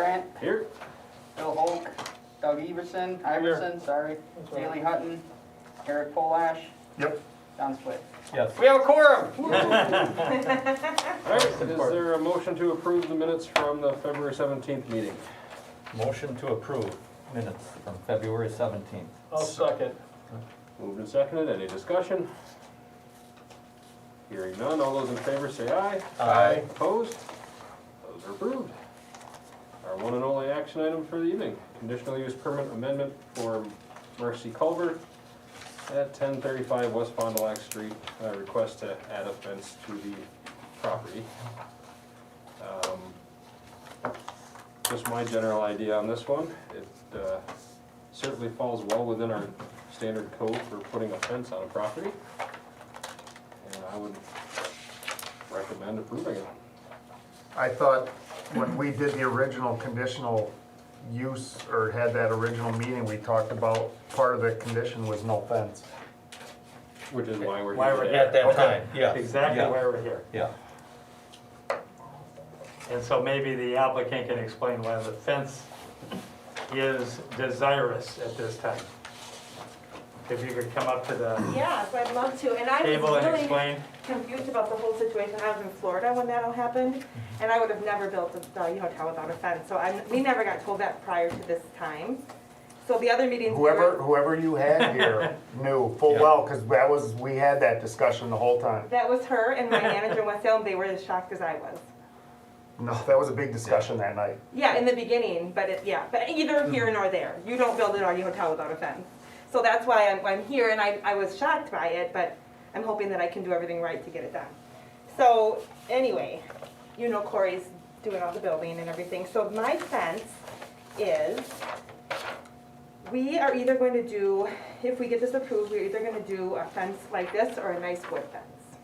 Grant, Here. Bill Hulk, Doug Iverson, sorry, Haley Hutton, Eric Polash, Yep. John Swift. Yes. We have a quorum! All right, is there a motion to approve the minutes from the February 17th meeting? Motion to approve minutes from February 17th. I'll second. Moved and seconded, any discussion? Hearing none, all those in favor say aye. Aye. Opposed? Those are approved. Our one and only action item for the evening, conditional use permit amendment for Mercy Culver at 1035 West Fond du Lac Street. Request to add a fence to the property. Just my general idea on this one. It certainly falls well within our standard code for putting a fence on a property. And I would recommend approving it. I thought when we did the original conditional use, or had that original meeting, we talked about part of the condition was no fence. Which is why we're Why here we're today. At that Okay. time, yes. Exactly Yeah. why we're here. Yeah. And so maybe the applicant can explain why the fence is desirous at this time. If you could come up to the Yeah, so I'd love to, and I table was and really explain. confused about the whole situation. I was in Florida when that all happened, and I would have never built a hotel without a fence, so we never got told that prior to this time. So the other meetings. Whoever you had here knew full Yeah. well, because we had that discussion the whole time. That was her and my manager in West Salem, they were as shocked as I was. No, that was a big discussion that night. Yeah, in the beginning, but but either here nor there. You don't build an RV hotel without a fence. So that's why I'm here, and I was shocked by it, but I'm hoping that I can do everything right to get it done. So anyway, you know Corey's doing all the building and everything. So my fence is, we are either going to do, if we get this approved, we're either going to do a fence like this or a nice wood fence.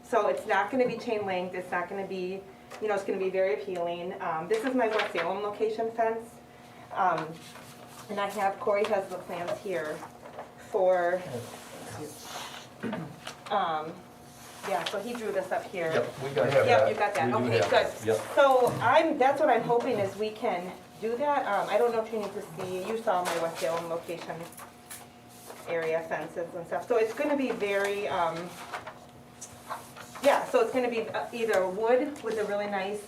So it's not going to be chain link, it's not going to be, it's going to be very appealing. This is my West Salem location fence. And Corey has the plans here for, so he drew this up here. Yep, we got Yeah. it. Yep, you got that, We do okay, have good. it. Yep. So that's what I'm hoping is we can do that. I don't know if you need to see, you saw my West Salem location area fences and stuff. So it's gonna be very, so it's gonna be either wood with a really nice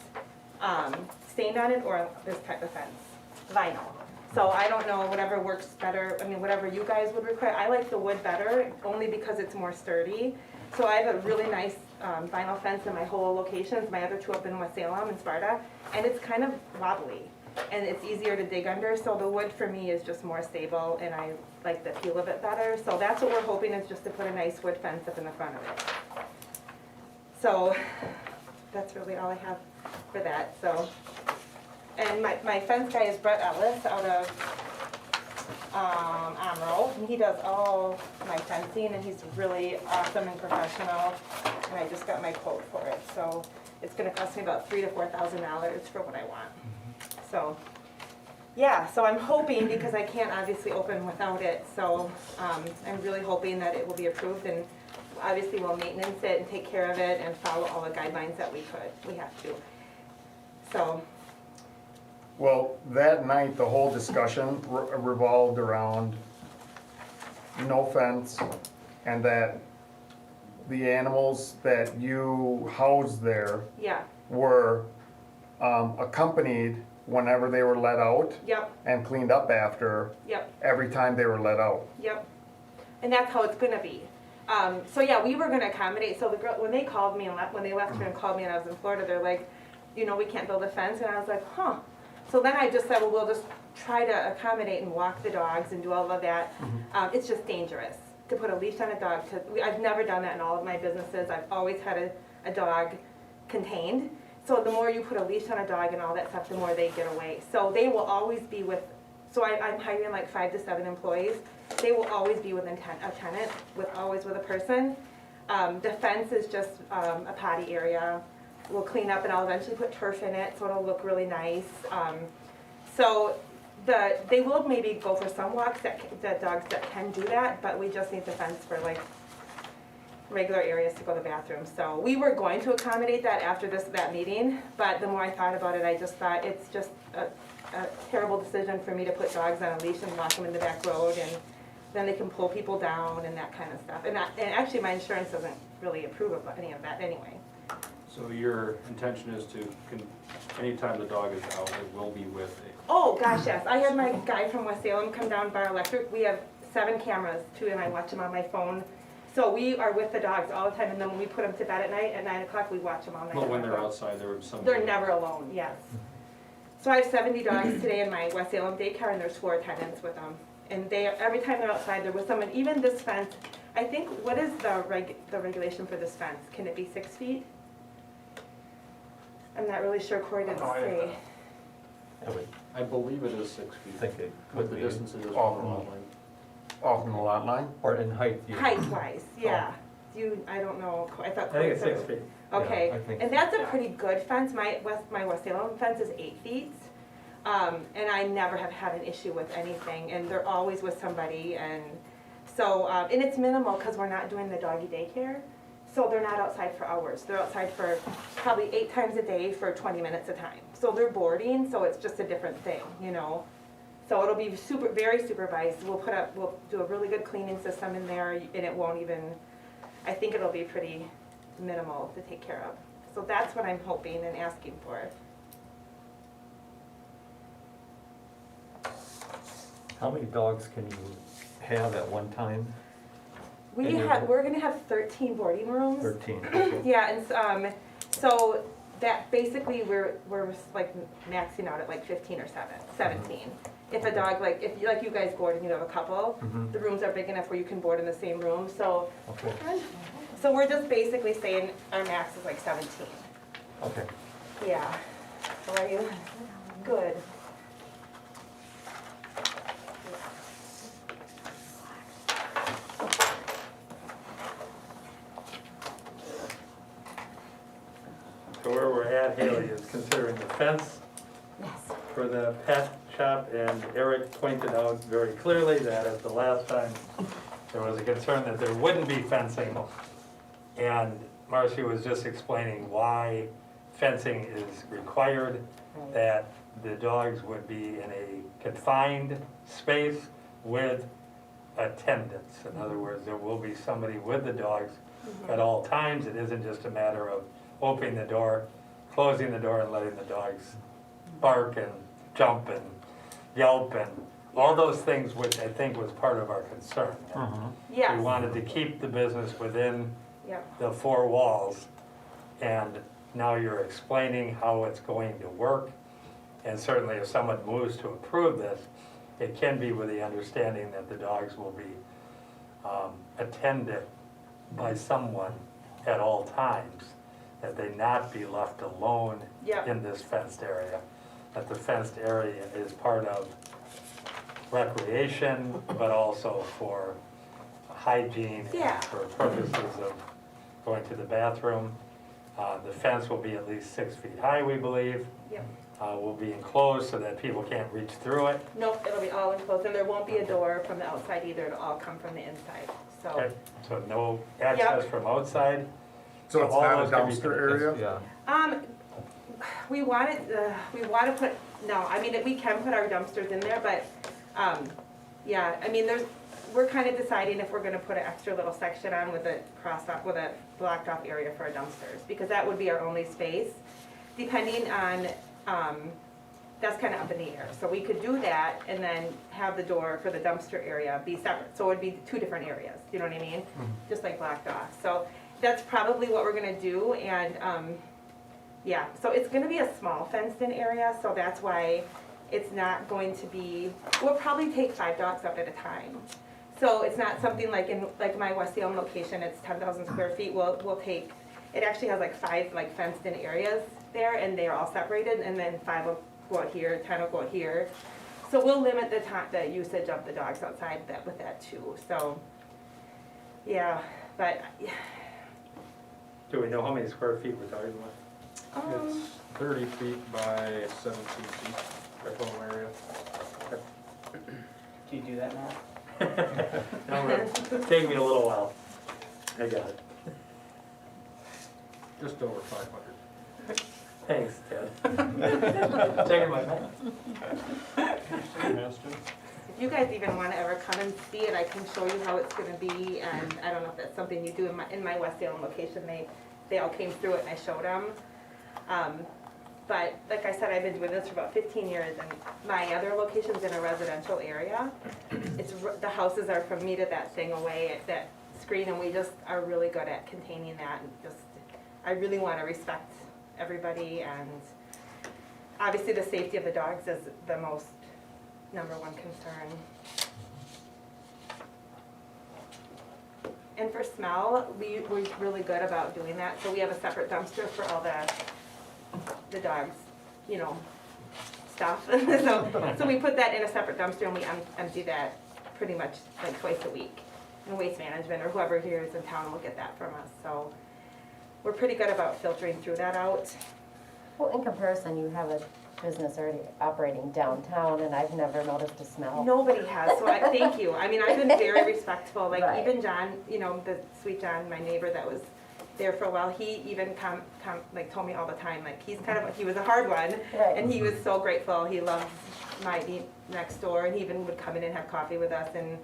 stain on it or this type of fence, vinyl. So I don't know, whatever works better, whatever you guys would require. I like the wood better, only because it's more sturdy. So I have a really nice vinyl fence in my whole locations, my other two up in West Salem and Sparta, and it's kind of wobbly, and it's easier to dig under, so the wood for me is just more stable, and I like the feel of it better. So that's what we're hoping, is just to put a nice wood fence up in the front of it. So that's really all I have for that, so. And my fence guy is Brett Ellis out of Amro, and he does all my fencing, and he's really awesome and professional, and I just got my quote for it, so it's gonna cost me about $3,000 to $4,000 for what I want. So, so I'm hoping, because I can't obviously open without it, so I'm really hoping that it will be approved, and obviously we'll maintenance it and take care of it and follow all the guidelines that we have to. So. Well, that night, the whole discussion revolved around no fence, and that the animals that you housed there Yeah, were accompanied whenever they were let out yep, and cleaned up after yep, every time they were let out. yep. And that's how it's gonna be. We were gonna accommodate, so the girl, when they called me and when they left here and called me and I was in Florida, they're like, we can't build a fence, and I was like, huh. So then I just said, well, we'll just try to accommodate and walk the dogs and do all of that. It's just dangerous to put a leash on a dog. I've never done that in all of my businesses. I've always had a dog contained. So the more you put a leash on a dog and all that stuff, the more they get away. So they will always be I'm hiring like 5 to 7 employees. They will always be with a tenant, always with a person. The fence is just a potty area. We'll clean up, and I'll eventually put turf in it, so it'll look really nice. They will maybe go for some walks, the dogs that can do that, but we just need the fence for regular areas to go to the bathroom. So we were going to accommodate that after that meeting, but the more I thought about it, I just thought it's just a terrible decision for me to put dogs on a leash and walk them in the back road, and then they can pull people down and that kind of stuff. And actually, my insurance doesn't really approve of any of that anyway. So your intention is to, anytime the dog is out, it will be with a, Oh, gosh, yes. I had my guy from West Salem come down by our electric. We have 7 cameras too, and I watch them on my phone. So we are with the dogs all the time, and then when we put them to bed at night, at 9 o'clock, we watch them all night. but when on our they're phone. outside, there would be some. They're never alone, yes. So I have 70 dogs today in my West Salem daycare, and there's 4 attendants with them. And they, every time they're outside, they're with someone. Even this fence, I think, what is the regulation for this fence? Can it be 6 feet? I'm not really sure, Corey didn't say. I would I believe it is 6 feet. think it With could the be, distance it is from the Off. lot line. Off in the lot line? or in height. Height-wise, yeah. I don't know, I thought I Corey think it's said 6 feet. Okay, Yeah, I think and so. that's a pretty good fence. My West Salem fence is 8 feet. And I never have had an issue with anything, and they're always with somebody, and so, and it's minimal, because we're not doing the doggy daycare, so they're not outside for hours. They're outside for probably 8 times a day for 20 minutes a time. So they're boarding, so it's just a different thing, you know? So it'll be very supervised. We'll do a really good cleaning system in there, and it won't even, I think it'll be pretty minimal to take care of. So that's what I'm hoping and asking for. How many dogs can you have at one time? We're gonna have 13 boarding rooms. 13, okay. Yeah, and so that basically we're like maxing out at like 15 or 17. If a dog, if you guys board and you have a couple, Mhm. the rooms are big enough where you can board in the same room, so. Okay, So we're just basically saying our max is like 17. okay. Yeah. How are you? Good. So where we're at, Haley, is considering the fence for the pet shop, and Eric pointed out very clearly that at the last time, there was a concern that there wouldn't be fencing. And Marcy was just explaining why fencing is required, that the dogs would be in a confined space with attendants. In other words, there will be somebody with the dogs at all times. It isn't just a matter of opening the door, closing the door, and letting the dogs bark and jump and yelp and all those things, which I think was part of our concern. Yes. We wanted to keep the business within Yep. the 4 walls, and now you're explaining how it's going to work. And certainly if someone moves to approve this, it can be with the understanding that the dogs will be attended by someone at all times, that they not be left alone Yep. in this fenced area, that the fenced area is part of recreation, but also for hygiene Yeah. and for purposes of going to the bathroom. The fence will be at least 6 feet high, we believe. Yep. Will be enclosed so that people can't reach through it. Nope, it'll be all enclosed, and there won't be a door from the outside either. It'll all come from the inside, so. Okay, so no access from outside. So it's all not a those can be dumpster area? Yeah, We want to put, no, I mean, we can put our dumpsters in there, but, yeah, I mean, we're kind of deciding if we're gonna put an extra little section on with a crossed off, with a blocked off area for our dumpsters, because that would be our only space, depending on, that's kind of up in the air. So we could do that and then have the door for the dumpster area be separate, so it'd be 2 different areas, you know what I mean? Just like blocked off, so that's probably what we're gonna do, and, yeah, so it's gonna be a small fenced-in area, so that's why it's not going to be, we'll probably take 5 dogs out at a time. So it's not something like in, like my West Salem location, it's 10,000 square feet, we'll take, it actually has like 5 like fenced-in areas there, and they're all separated, and then 5 will go out here, 10 will go out here. So we'll limit the usage of the dogs outside with that too, so, yeah, but, Do we know how many square feet we're talking about? It's 30 feet by 17 feet, that little area. Do you do that, Matt? No, it'll take me a little while. I got it. just over 500. Thanks, Ted. Taking my back. If you guys even wanna ever come and see it, I can show you how it's gonna be, and I don't know if that's something you do in my West Salem location, they all came through it and I showed them. But like I said, I've been doing this for about 15 years, and my other location's in a residential area. The houses are from me to that thing away at that screen, and we just are really good at containing that, and just, I really wanna respect everybody, and obviously the safety of the dogs is the most #1 concern. And for smell, we're really good about doing that, so we have a separate dumpster for all the dogs, you know, stuff. So we put that in a separate dumpster and we empty that pretty much like twice a week. And Waste Management or whoever here is in town will get that from us, so we're pretty good about filtering through that out. Well, in comparison, you have a business already operating downtown, and I've never noticed a smell. Nobody has, so I thank you. I mean, I've been very respectful, like Right. even John, you know, the sweet John, my neighbor that was there for a while, he even like told me all the time, like he was a hard one, Right. and he was so grateful. He loves my next door, and he even would come in and have coffee with us, and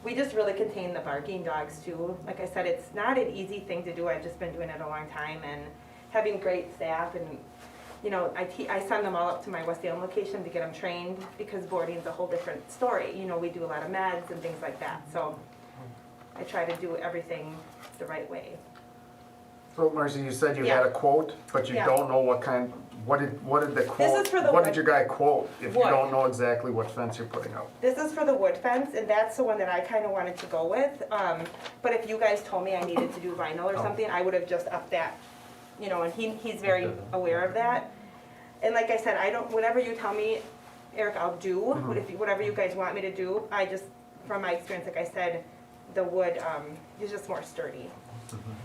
we just really contain the barking dogs too. Like I said, it's not an easy thing to do. I've just been doing it a long time, and having great staff, and you know, I send them all up to my West Salem location to get them trained, because boarding's a whole different story. You know, we do a lot of meds and things like that, so I try to do everything the right way. So Marcy, you said you Yeah. had a quote, but you Yeah. don't know what did the quote? is for the What wood. did your guy quote, if you Wood. don't know exactly what fence you're putting up? This is for the wood fence, and that's the one that I kinda wanted to go with. But if you guys told me I needed to do vinyl or Oh. something, I would've just upped that, you know, and he's very aware of that. And like I said, whatever you tell me, Eric, I'll do, whatever you guys want me to do. I just, from my experience, like I said, the wood, is just more sturdy.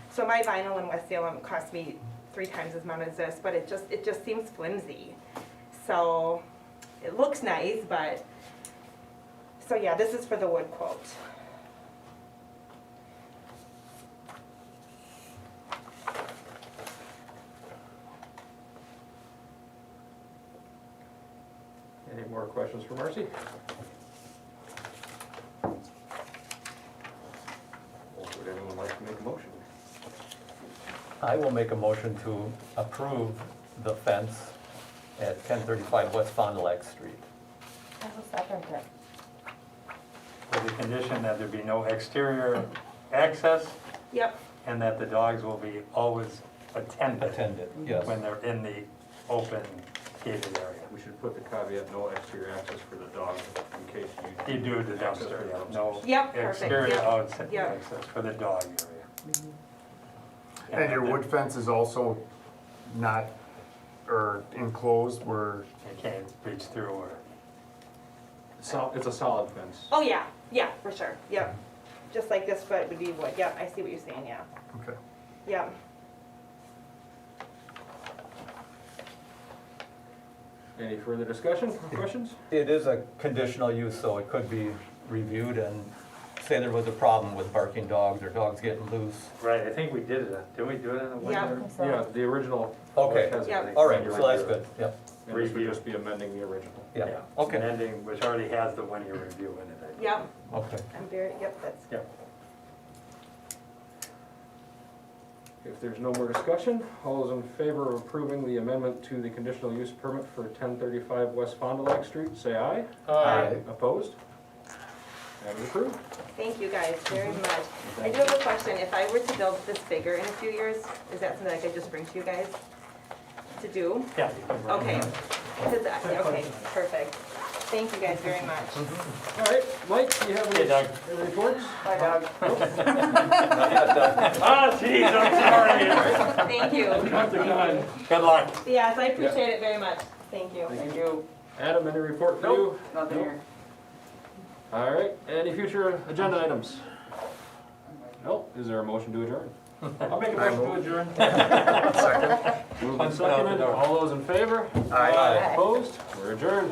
So my vinyl in West Salem cost me 3 times as much as this, but it just seems flimsy. So, it looks nice, but, so yeah, this is for the wood quote. Any more questions for Marcy? Would anyone like to make a motion? I will make a motion to approve the fence at 1035 West Fond du Lac Street. I will second it. With the condition that there be no exterior access Yep, and that the dogs will be always attended Attended, yes. when they're in the open gated area. We should put the caveat, no exterior access for the dog, in case You do the Access for dumpster, the yeah, dumpster. no Yep, perfect, exterior yep, outside yep. access for the dog area. And your that wood fence is also not, or enclosed where, You can't reach through or, It's a solid fence. oh yeah, for sure, yep. Just like this, but it would be wood, yep, I see what you're saying, yeah, okay. yep. Any further discussion, or questions? It is a conditional use, so it could be reviewed, and say there was a problem with barking dogs or dogs getting loose. right, I think we did it, did we do it in the one Yeah. year? So- Yeah, the original. Okay. has Yeah. everything. All right, so that's good, yep, And this would just be amending the original. yeah, okay, Amending, which already has the 1 year review in it. I think. Yep, okay. I'm very, yep, that's, Yep. If there's no more discussion, all those in favor of approving the amendment to the conditional use permit for 1035 West Fond du Lac Street, say aye. Aye. Opposed? That is approved. thank you guys very much. I do have a question, if I were to build this bigger in a few years, is that something I could just bring to you guys to do? Yeah. you can bring it Okay, up. okay, perfect. Thank you guys very much. All right, Mike, do you have Hey, Doug. any reports? Bye, Doug. Ah, jeez, I'm sorry. Thank you. Good luck. Yes, I appreciate it very much. Thank you. Thank you. Adam, any report for you? Nothing here. All right, any future agenda items? Nope, is there a motion to adjourn? I'll make a motion to adjourn. Second. Moved and seconded, all those in favor? Aye. Opposed? We're adjourned.